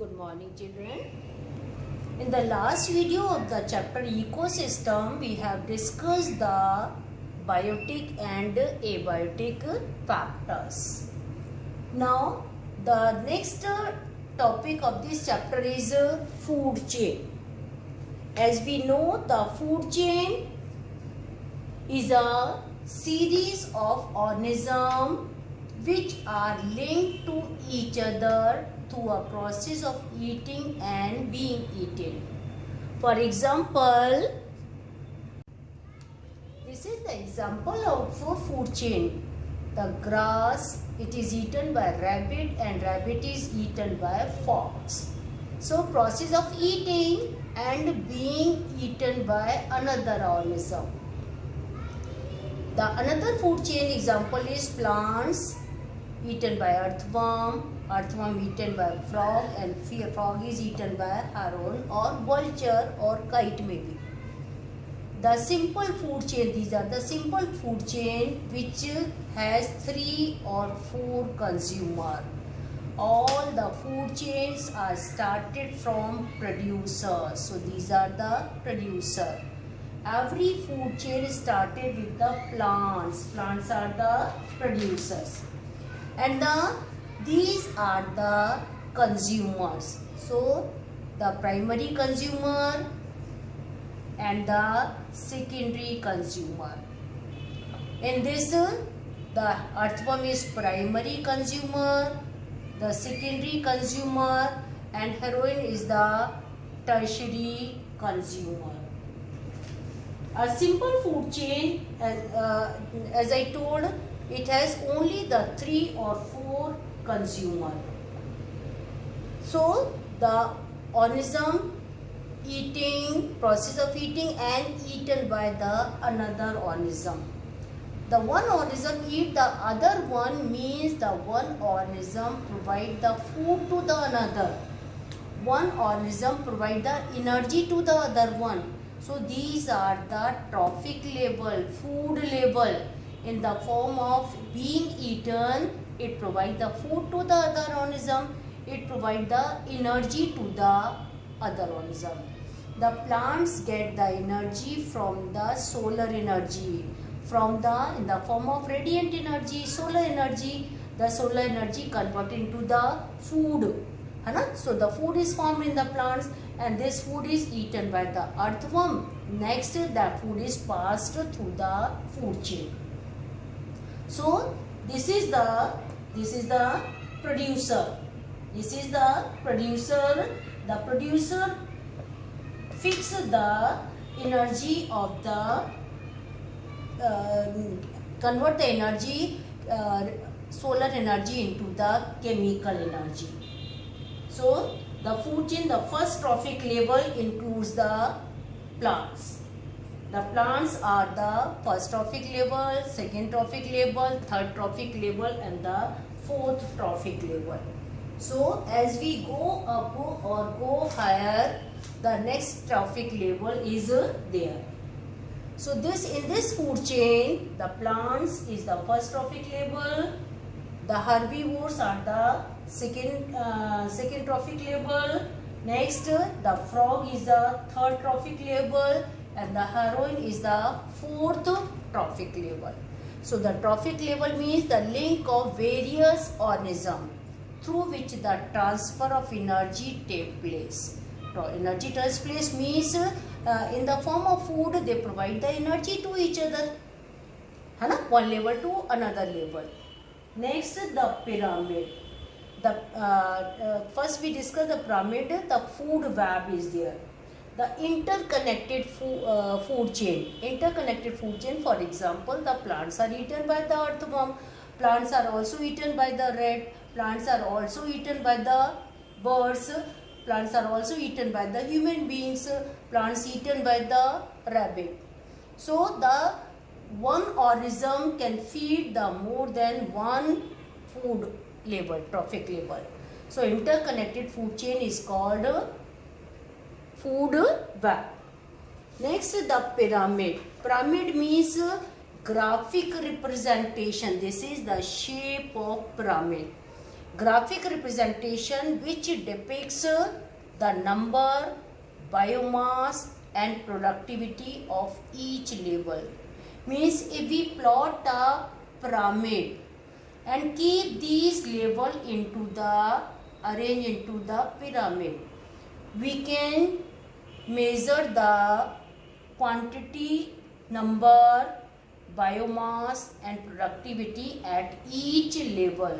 Good morning, children. In the last video of the chapter ecosystem, we have discussed the biotic and abiotic factors. Now, the next topic of this chapter is food chain. As we know, the food chain is a series of organisms which are linked to each other through a process of eating and being eaten. For example, this is the example of a food chain. The grass, it is eaten by rabbit and rabbit is eaten by fox. So process of eating and being eaten by another organism. The another food chain example is plants eaten by earthworm, earthworm eaten by frog, and frog is eaten by heron or vulture or kite maybe. The simple food chain, these are the simple food chain which has 3 or 4 consumer. All the food chains are started from producers. So these are the producer. Every food chain started with the plants. Plants are the producers. And these are the consumers. So the primary consumer and the secondary consumer. In this, the earthworm is primary consumer, the secondary consumer, and heroin is the tertiary consumer. A simple food chain, as I told, it has only the 3 or 4 consumer. So the organism eating, process of eating and eaten by the another organism. The one organism eat the other one means the one organism provide the food to the another. One organism provide the energy to the other one. So these are the trophic level, food level. In the form of being eaten, it provides the food to the other organism. It provides the energy to the other organism. The plants get the energy from the solar energy, in the form of radiant energy, solar energy. The solar energy converted into the food. So the food is formed in the plants and this food is eaten by the earthworm. Next, the food is passed through the food chain. So this is the producer. This is the producer. The producer fixes the energy of the convert the energy, solar energy into the chemical energy. So the food chain, the first trophic level includes the plants. The plants are the first trophic level, second trophic level, third trophic level and the fourth trophic level. So as we go up or go higher, the next trophic level is there. So in this food chain, the plants is the first trophic level, the herbivores are the second trophic level, next the frog is the third trophic level, and the heroin is the fourth trophic level. So the trophic level means the link of various organisms through which the transfer of energy takes place. Energy takes place means in the form of food they provide the energy to each other. One level to another level. Next, the pyramid. First we discuss the pyramid. The food web is there. The interconnected food chain. Interconnected food chain, for example, the plants are eaten by the earthworm. Plants are also eaten by the rat. Plants are also eaten by the birds. Plants are also eaten by the human beings. Plants eaten by the rabbit. So the one organism can feed the more than one food level, trophic level. So interconnected food chain is called food web. Next, the pyramid. Pyramid means graphic representation. This is the shape of pyramid. graphic representation which depicts the number, biomass and productivity of each level. Means if we plot a pyramid and keep these level arrange into the pyramid, we can measure the quantity, number, biomass and productivity at each level.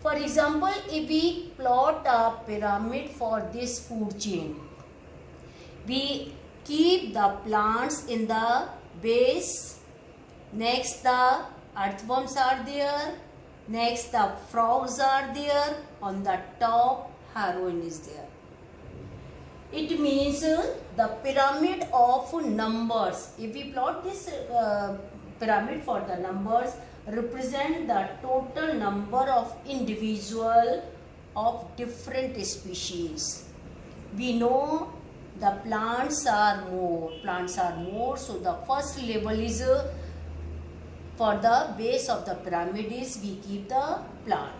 For example, if we plot a pyramid for this food chain, we keep the plants in the base, next the earthworms are there, next the frogs are there, on the top heroine is there. It means the pyramid of numbers. If we plot this pyramid for the numbers, represent the total number of individual of different species. We know the plants are more, so the first level is for the base of the pyramid is we keep the plant.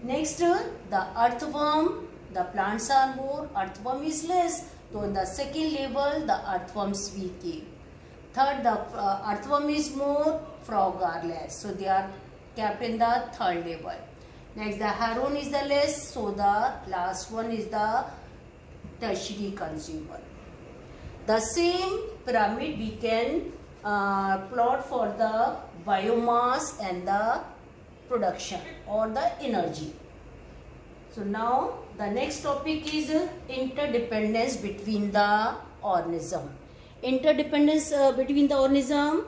Next the earthworm, the plants are more, earthworm is less, so in the second level the earthworms we keep. Third, the earthworm is more, frog are less, so they are kept in the third level. Next the heron is the less, so the last one is the tertiary consumer. The same pyramid we can plot for the biomass and the production or the energy. So now the next topic is interdependence between the organism. Interdependence between the organism,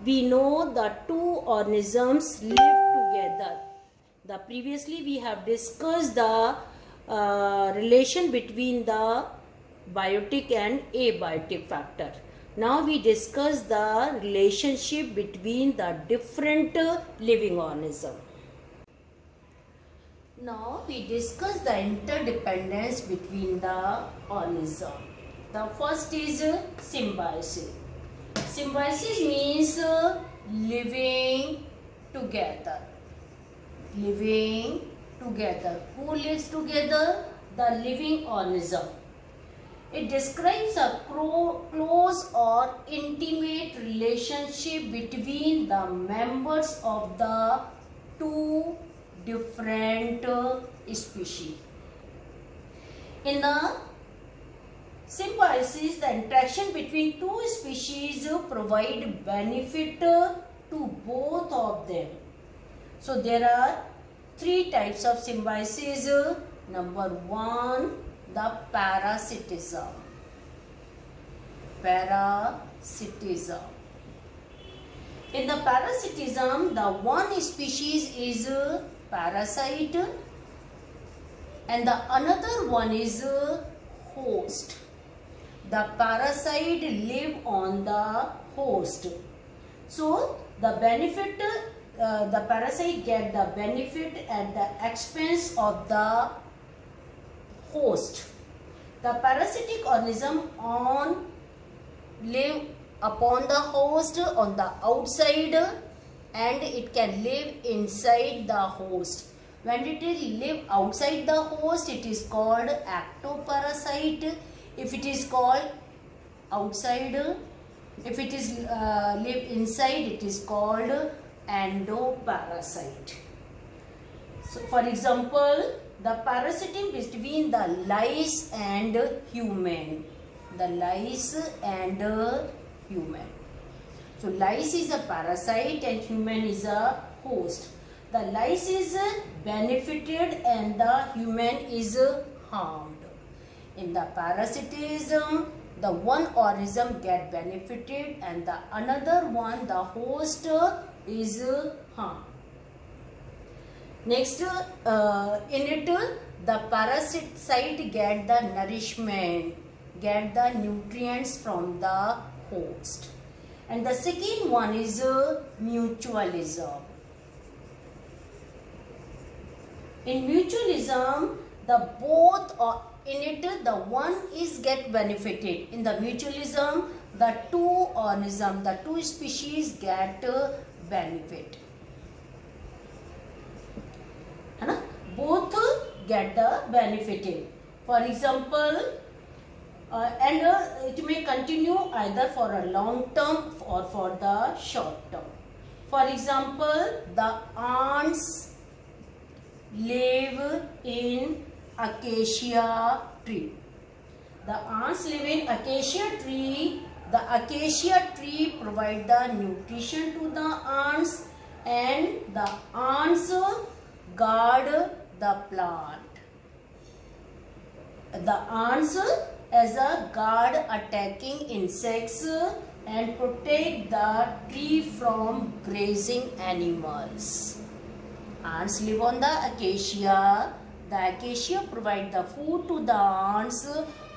we know the two organisms live together. Previously we have discussed the relation between the biotic and abiotic factor. Now we discuss the relationship between the different living organisms. Now we discuss the interdependence between the organisms. The first is symbiosis. Symbiosis means living together. Living together. Who lives together? The living organism. It describes a close or intimate relationship between the members of the two different species. In the symbiosis, the interaction between two species provide benefit to both of them. So there are three types of symbiosis. Number one, the parasitism. Parasitism. In the parasitism, the one species is parasite and the another one is host. The parasite live on the host. So the benefit, the parasite get the benefit at the expense of the host. The parasitic organism live upon the host on the outside and it can live inside the host. When it is live outside the host, it is called ectoparasite. If it is called outside, if it is live inside, it is called endoparasite. So for example, the parasitic between the lice and human. The lice and human. So lice is a parasite and human is a host. The lice is benefited and the human is harmed. In the parasitism, the one organism get benefited and the another one, the host, is harmed. Next, in it, the parasite get the nourishment, get the nutrients from the host. And the second one is mutualism. In mutualism, the both in it, the one is get benefited. In the mutualism, the two organism, the two species get benefit. both get the benefited. For example, it may continue either for a long term or for the short term. For example, the ants live in acacia tree. The ants live in acacia tree. The acacia tree provide the nutrition to the ants, and the ants guard the plant. The ants as a guard attacking insects and protect the tree from grazing animals. Ants live on the acacia. The acacia provide the food to the ants.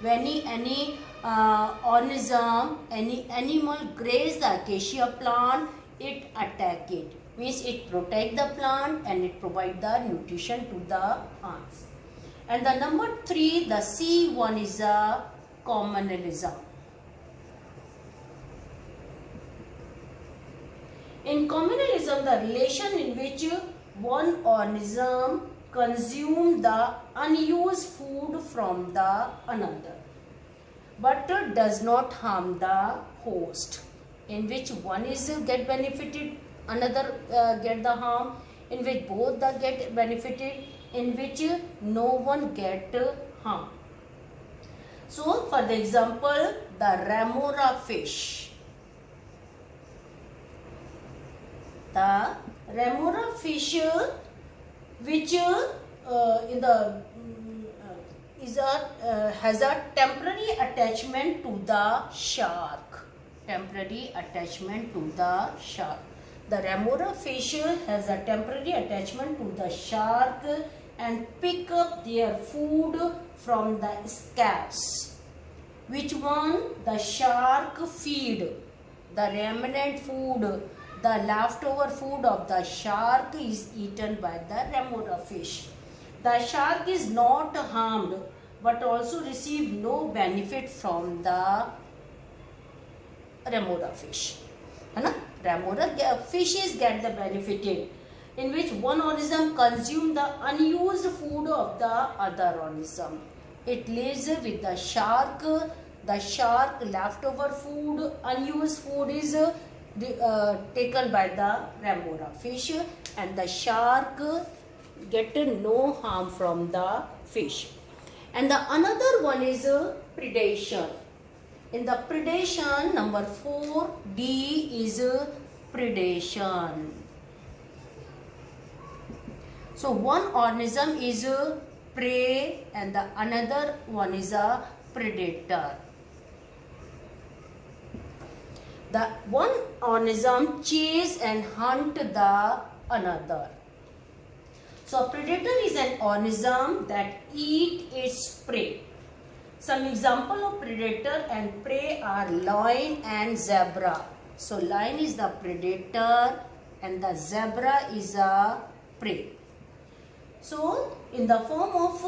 When any organism, any animal graze the acacia plant, it attack it. Means it protect the plant and it provide the nutrition to the ants. And the number 3, the C one is a communalism. In communalism, the relation in which one organism consumes the unused food from the another, but does not harm the host. In which one is get benefited, another get the harm. In which both the get benefited, in which no one get harm. So, for the example, the remora fish. The remora fish, which has a temporary attachment to the shark. Temporary attachment to the shark. The remora fish has a temporary attachment to the shark and pick up their food from the scabs. Which one? The shark feed. The remnant food, the leftover food of the shark is eaten by the remora fish. The shark is not harmed but also receive no benefit from the remora fish. Remora fishes get the benefited, in which one organism consumes the unused food of the other organism. It lives with the shark. The shark leftover food, unused food is taken by the remora fish, and the shark get no harm from the fish. And the another one is predation. In the predation, number 4, D is predation. So one organism is a prey and the another one is a predator. The one organism chase and hunt the another. So a predator is an organism that eat its prey. Some example of predator and prey are lion and zebra. So lion is the predator and the zebra is a prey. So in the form of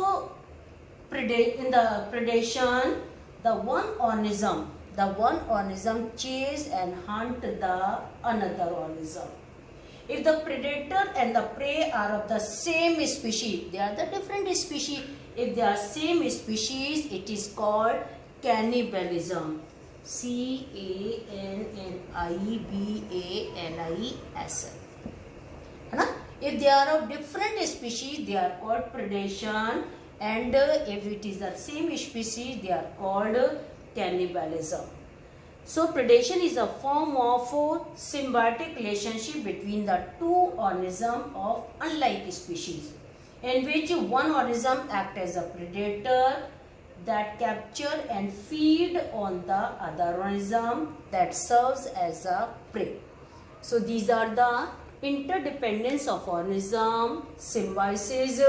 predation, the one organism chase and hunt the another organism. If the predator and the prey are of the same species, they are the different species. If they are same species, it is called cannibalism. C-A-N-N-I-B-A-L-I-S-M. If they are of different species, they are called predation, and if it is the same species, they are called cannibalism. So predation is a form of symbiotic relationship between the two organisms of unlike species, in which one organism acts as a predator that capture and feed on the other organism that serves as a prey. So these are the interdependence of organism, symbiosis,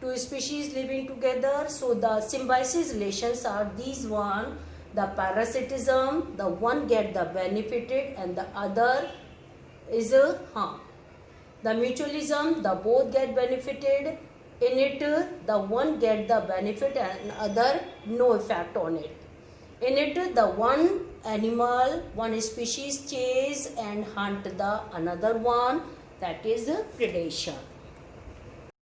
two species living together. So the symbiosis relations are these one. The parasitism, the one get the benefited and the other is harm. The mutualism, the both get benefited. In it, the one get the benefit and other no effect on it. In it, the one animal, one species chase and hunt the another one, that is predation.